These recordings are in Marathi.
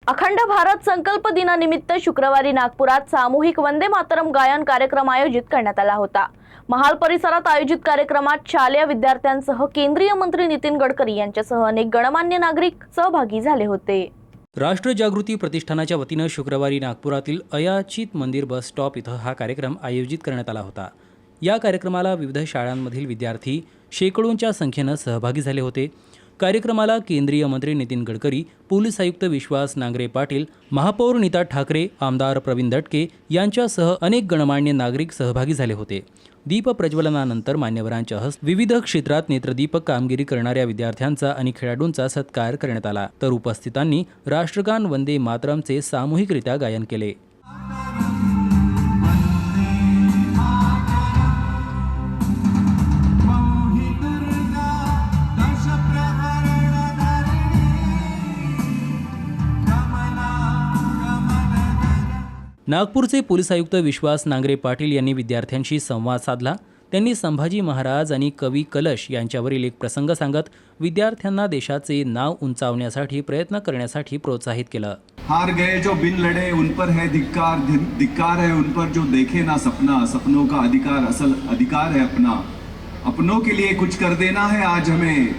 अखंड भारत संकल्प दिनानिमित्त शुक्रवारी नागपुरात सामूहिक वंदे मातरम गायन कार्यक्रम आयोजित करण्यात आला होता। महाल परिसरात आयोजित कार्यक्रमात शालेय विद्यार्थ्यांसह केंद्रीय मंत्री नितीन गडकरी यांच्यासह अनेक गणमान्य नागरिक सहभागी झाले होते। राष्ट्र जागृती प्रतिष्ठानाच्या वतीनं शुक्रवारी नागपुरातील अयाचित मंदिर बस स्टॉप इथं हा कार्यक्रम आयोजित करण्यात आला होता। या कार्यक्रमाला विविध शाळांमधील विद्यार्थी शेकडोंच्या संख्येनं सहभागी झाले होते। कार्यक्रमाला केंद्रीय मंत्री नितीन गडकरी, पोलीस आयुक्त विश्वास नांगरे पाटील, महापौर नीता ठाकरे, आमदार प्रवीण दटके यांच्यासह अनेक गणमान्य नागरिक सहभागी झाले होते। दीप प्रज्वलनानंतर मान्यवरांच्या हस्ते विविध क्षेत्रात नेत्रदीपक कामगिरी करणाऱ्या विद्यार्थ्यांचा आणि खेळाडूंचा सत्कार करण्यात आला, तर उपस्थितांनी राष्ट्रगान वंदे मातरमचे सामूहिकरित्या गायन केले। नागपूरचे पोलीस आयुक्त विश्वास नांगरे पाटील यांनी विद्यार्थ्यांशी संवाद साधला। त्यांनी संभाजी महाराज आणि कवी कलश यांच्यावरील एक प्रसंग सांगत विद्यार्थ्यांना देशाचे नाव उंचावण्यासाठी प्रयत्न करण्यासाठी प्रोत्साहित केलं। हार गए जो बिन लड़े उन पर है धिक्कार, धिक्कार है उन पर जो देखे ना सपना, सपनों का अधिकार असल अधिकार है अपना, अपनों के लिए कुछ कर देना है आज हमें,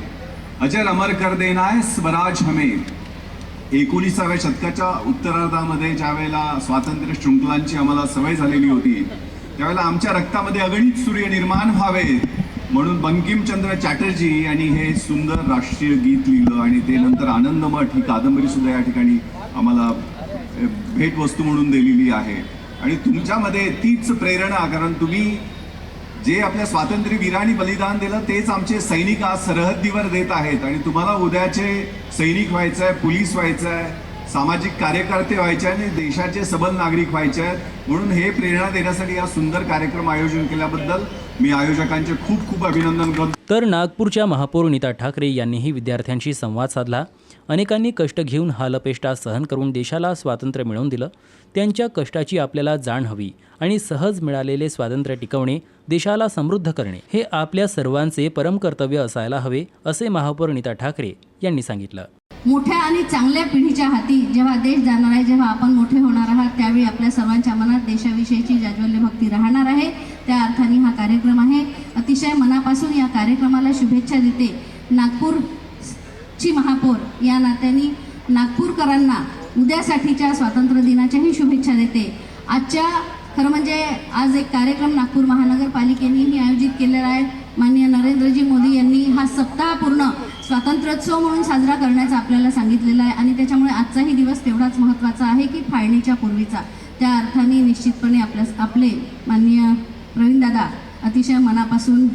अजर अमर कर देना है स्वराज हमें। 19व्या शतकाच्या उत्तरार्धामध्ये ज्यावेळेला स्वातंत्र्य शृंखलांची आम्हाला सवय झालेली होती, त्यावेळेला आमच्या रक्तामध्ये अगणित सूर्य निर्माण व्हावे म्हणून बंकिमचंद्र चॅटर्जी यांनी हे सुंदर राष्ट्रीय गीत लिहिलं आणि ते नंतर आनंदमठ ही कादंबरी सुद्धा या ठिकाणी आम्हाला भेटवस्तू म्हणून दिलेली आहे। आणि तुमच्यामध्ये तीच प्रेरणा, कारण तुम्ही जे आपल्या स्वातंत्र्य वीरांनी बलिदान दिलं तेच आमचे सैनिक आज सरहद्दीवर देत आहेत आणि तुम्हाला उद्याचे सैनिक व्हायचं आहे, पोलीस व्हायचं आहे, सामाजिक कार्यकर्ते व्हायचे आणि देशाचे सबल नागरिक व्हायचे आहेत। म्हणून हे प्रेरणा देण्यासाठी हा सुंदर कार्यक्रम आयोजन केल्याबद्दल मी आयोजकांचे खूप खूप अभिनंदन करतो। तर नागपूरच्या महापौर नीता ठाकरे यांनीही विद्यार्थ्यांशी संवाद साधला। अनेकांनी कष्ट घेऊन हालअपेष्टा सहन करून देशाला स्वातंत्र्य मिळवून दिलं। त्यांच्या कष्टाची आपल्याला जाण हवी आणि सहज मिळालेले स्वातंत्र्य टिकवणे, देशाला समृद्ध करणे हे आपल्या सर्वांचे परम कर्तव्य असायला हवे, असे महापौर नीता ठाकरे यांनी सांगितलं। मोठ्या आणि चांगल्या पिढीच्या हाती जेव्हा देश जाणार आहे, जेव्हा आपण मोठे होणार आहात, त्यावेळी आपल्या सर्वांच्या मनात देशाविषयीची जाज्वल्य भक्ती राहणार आहे। त्या अर्थाने हा कार्यक्रम आहे। अतिशय मनापासून या कार्यक्रमाला शुभेच्छा देते। नागपूरची महापौर या नात्याने नागपूरकरांना उद्यासाठीच्या स्वातंत्र्य दिनाच्याही शुभेच्छा देते। आजच्या खरं म्हणजे आज एक कार्यक्रम नागपूर महानगरपालिकेनेही आयोजित केलेला आहे। माननीय नरेंद्रजी मोदी यांनी हा सप्ताह पूर्ण स्वातंत्र्योत्सव म्हणून साजरा करण्याचं आपल्याला सांगितलेलं आहे आणि त्याच्यामुळे आजचाही दिवस तेवढाच महत्त्वाचा आहे की फाळणीच्या पूर्वीचा। त्या अर्थाने निश्चितपणे आपले माननीय प्रवीण दादा अतिशय मनापासून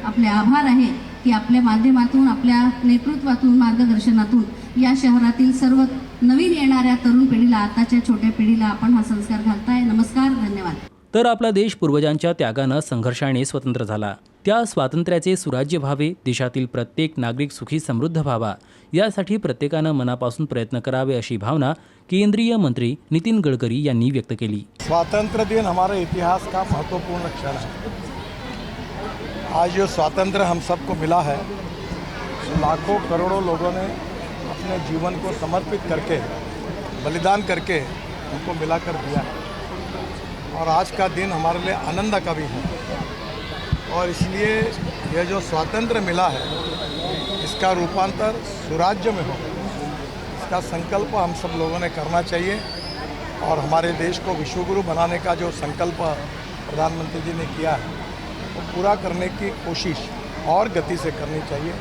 आपले आभार आहे की आपल्या माध्यमातून, आपल्या नेतृत्वातून, मार्गदर्शनातून या शहरातील सर्व नवीन येणाऱ्या तरुण पिढीला, आताच्या छोट्या पिढीला आपण हा संस्कार घालताय। नमस्कार, धन्यवाद। तर आपला देश पूर्वजांच्या त्यागानं, संघर्षाने स्वतंत्र झाला। त्या स्वातंत्र्याचे सुराज्य व्हावे, देशातील प्रत्येक नागरिक सुखी समृद्ध व्हावा, यासाठी प्रत्येकानं मनापासून प्रयत्न करावे, अशी भावना केंद्रीय मंत्री नितीन गडकरी यांनी व्यक्त केली। स्वातंत्र्य दिन हमारे इतिहास का महत्वपूर्ण क्षण है। आज जो स्वातंत्र्य हम सबको मिला है, लाखों करोड़ों लोगों ने अपने जीवन को समर्पित करके, बलिदान करके हमको मिलाकर दिया है और आज का दिन हमारे लिए आनंद का भी है। और इसलिए यह जो स्वातंत्र्य मिला है, इसका रूपांतर सुराज्य में हो, इसका संकल्प हम सब लोगों ने करना चाहिए और हमारे देश को विश्वगुरु बनाने का जो संकल्प प्रधानमंत्री जी ने किया है वो पूरा करने की कोशिश और गति से करनी चाहिए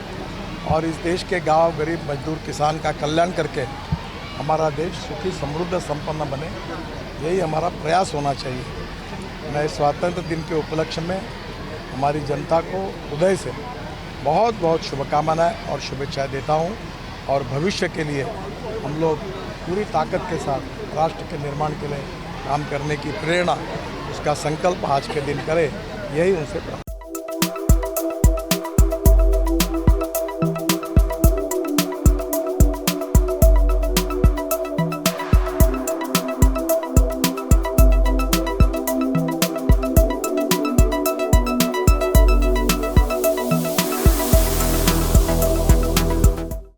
और इस देश के गांव, गरीब, मजदूर, किसान का कल्याण करके हमारा देश सुखी, समृद्ध, संपन्न बने, यही हमारा प्रयास होना चाहिए। मैं स्वातंत्र्य दिन के उपलक्ष्य में हमारी जनता को हृदय से बहुत बहुत शुभकामनाएं और शुभेच्छाएं देता हूं और भविष्य के लिए हम लोग पूरी ताकत के साथ राष्ट्र के निर्माण के लिए काम करने की प्रेरणा, उसका संकल्प आज के दिन करें, यही उनसे प्रार्थना।